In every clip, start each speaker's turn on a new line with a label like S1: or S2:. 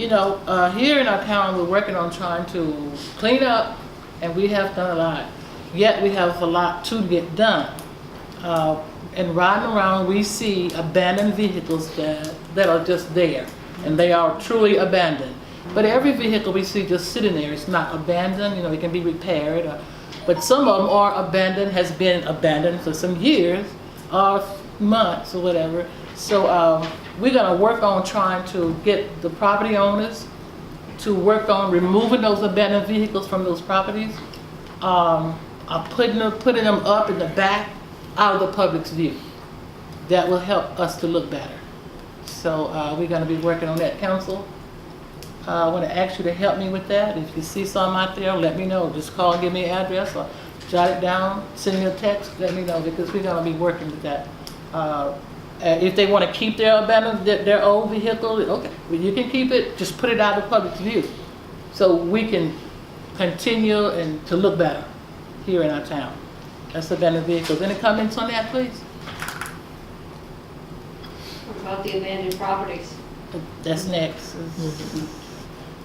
S1: here in our town, we're working on trying to clean up, and we have done a lot. Yet we have a lot to get done. And riding around, we see abandoned vehicles that are just there, and they are truly abandoned. But every vehicle we see just sitting there, it's not abandoned, it can be repaired. But some of them are abandoned, has been abandoned for some years, or months, or whatever. So we're gonna work on trying to get the property owners to work on removing those abandoned vehicles from those properties, putting them up in the back, out of the public's view. That will help us to look better. So we're gonna be working on that, council. I want to ask you to help me with that. If you see something out there, let me know. Just call and give me an address, or jot it down, send me a text, let me know, because we're going to be working with that. If they want to keep their abandoned, their old vehicle, okay, well, you can keep it, just put it out of public view, so we can continue and to look better here in our town. That's abandoned vehicles. Any comments on that, please?
S2: What about the abandoned properties?
S1: That's next.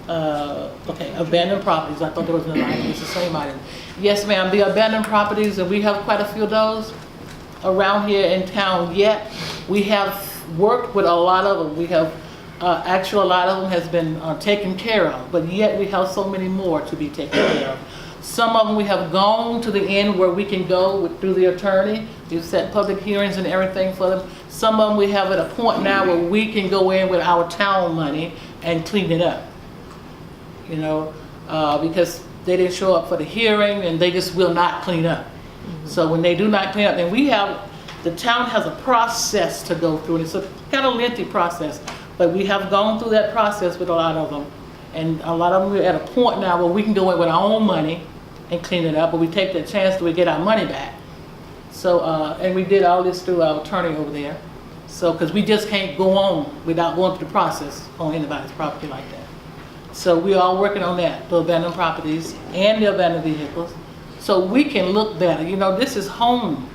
S1: Okay, abandoned properties. I thought there was another item. It's the same item. Yes, ma'am. The abandoned properties, and we have quite a few of those around here in town. Yet we have worked with a lot of them. We have actually a lot of them has been taken care of, but yet we have so many more to be taken care of. Some of them we have gone to the end where we can go through the attorney. We've set public hearings and everything for them. Some of them we have at a point now where we can go in with our town money and clean it up. Because they didn't show up for the hearing and they just will not clean up. Mm-hmm. So when they do not clean up, then the town has a process to go through, and it's a kind of lengthy process, but we have gone through that process with a lot of them. And a lot of them, we're at a point now where we can go in with our own money and clean it up, but we take the chance to get our money back. So, and we did all this through our attorney over there. So, because we just can't go on without going through the process on anybody's property like that. So we are working on that, the abandoned properties and the abandoned vehicles, so we can look better. This is home.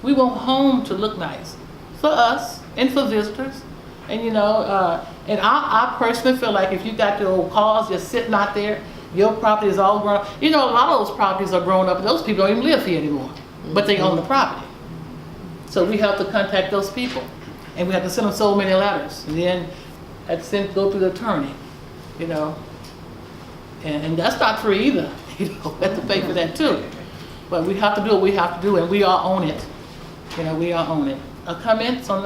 S1: We want home to look nice for us and for visitors. And and I personally feel like if you got your old cars just sitting out there, your property is all grown up. A lot of those properties are grown up, and those people don't even live here anymore, but they own the property. So we have to contact those people, and we have to send them so many letters, and then go through the attorney, and that's not free either. We have to pay for that too. But we have to do what we have to do, and we are on it. We are on it. Comments on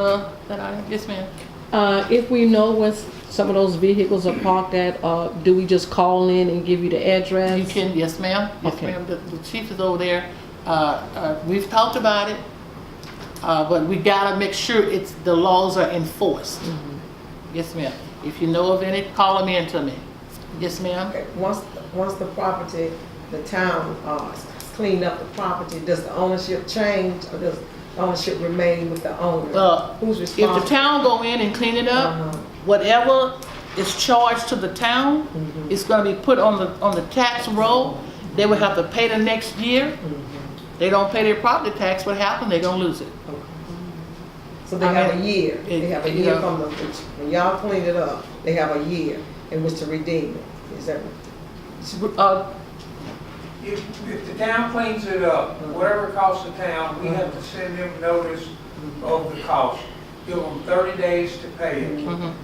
S1: that item? Yes, ma'am.
S3: If we know where some of those vehicles are parked at, do we just call in and give you the address?
S1: You can, yes, ma'am. Yes,
S3: Okay.
S1: ma'am. The chief is over there. We've talked about it, but we gotta make sure the laws are enforced. Mm-hmm. Yes, ma'am. If you know of any, call them in to me. Yes, ma'am.
S4: Okay. Once the property, the town clean up the property, does the ownership change, or does ownership remain with the owner? Who's responsible?
S1: If the town go in and clean it up, whatever is charged to the town, it's going to be put on the tax roll. They will have to pay the next year. They don't pay their property tax. What happens? They're going to lose it.
S4: Okay. So they have a year. They have a year from when y'all clean it up. They have a year in which to redeem it. Is that?
S5: If the town cleans it up, whatever it costs the town, we have to send them notice of the cost. Give them 30 days to pay it.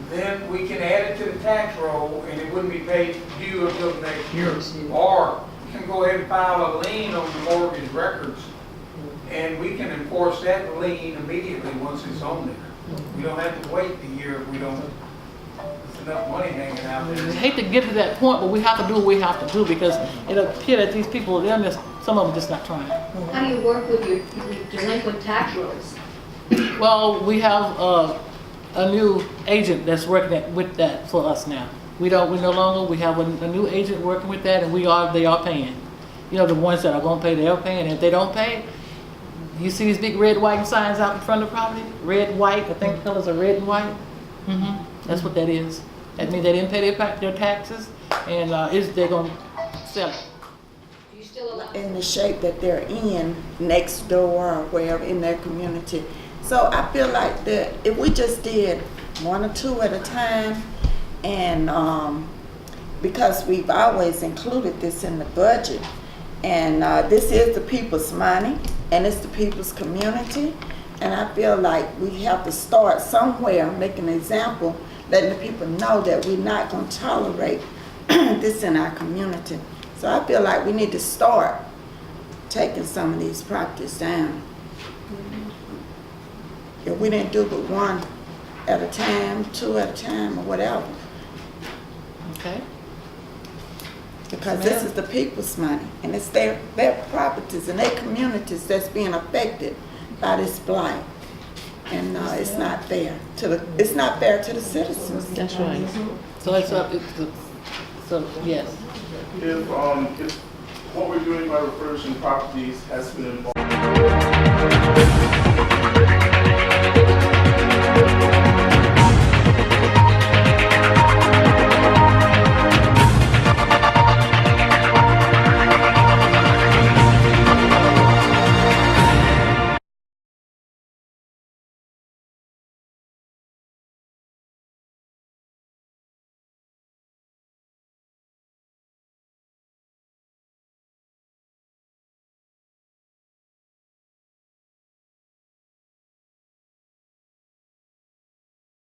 S5: Then we can add it to the tax roll, and it wouldn't be paid due until the next year. Or we can go ahead and file a lien on the mortgage records, and we can enforce that lien immediately once it's on there. We don't have to wait the year if we don't. Enough money hanging out there.
S1: I hate to get to that point, but we have to do what we have to do, because it appears that these people, some of them just not trying.
S2: How do you work with your delinquent tax rolls?
S1: Well, we have a new agent that's working with that for us now. We no longer, we have a new agent working with that, and they are paying. The ones that are going to pay, they are paying. And if they don't pay, you see these big red, white signs out in front of the property? Red, white, I think the colors are red and white. That's what that is. That means they didn't pay their taxes, and they're going to sell it.
S2: Do you still allow?
S6: In the shape that they're in, next door or wherever in their community. So I feel like that if we just did one or two at a time, And because we've always included this in the budget, and this is the people's money, and it's the people's community, and I feel like we have to start somewhere, make an example, letting the people know that we're not going to tolerate this in our community. So I feel like we need to start taking some of these properties down. If we didn't do but one at a time, two at a time, or whatever,
S1: Okay.
S6: because this is the people's money, and it's their properties and their communities that's being affected by this blight. And it's not fair to the citizens.
S3: That's right.
S1: So it's up, so, yes.
S7: If what we're doing by refurbishing properties has been involved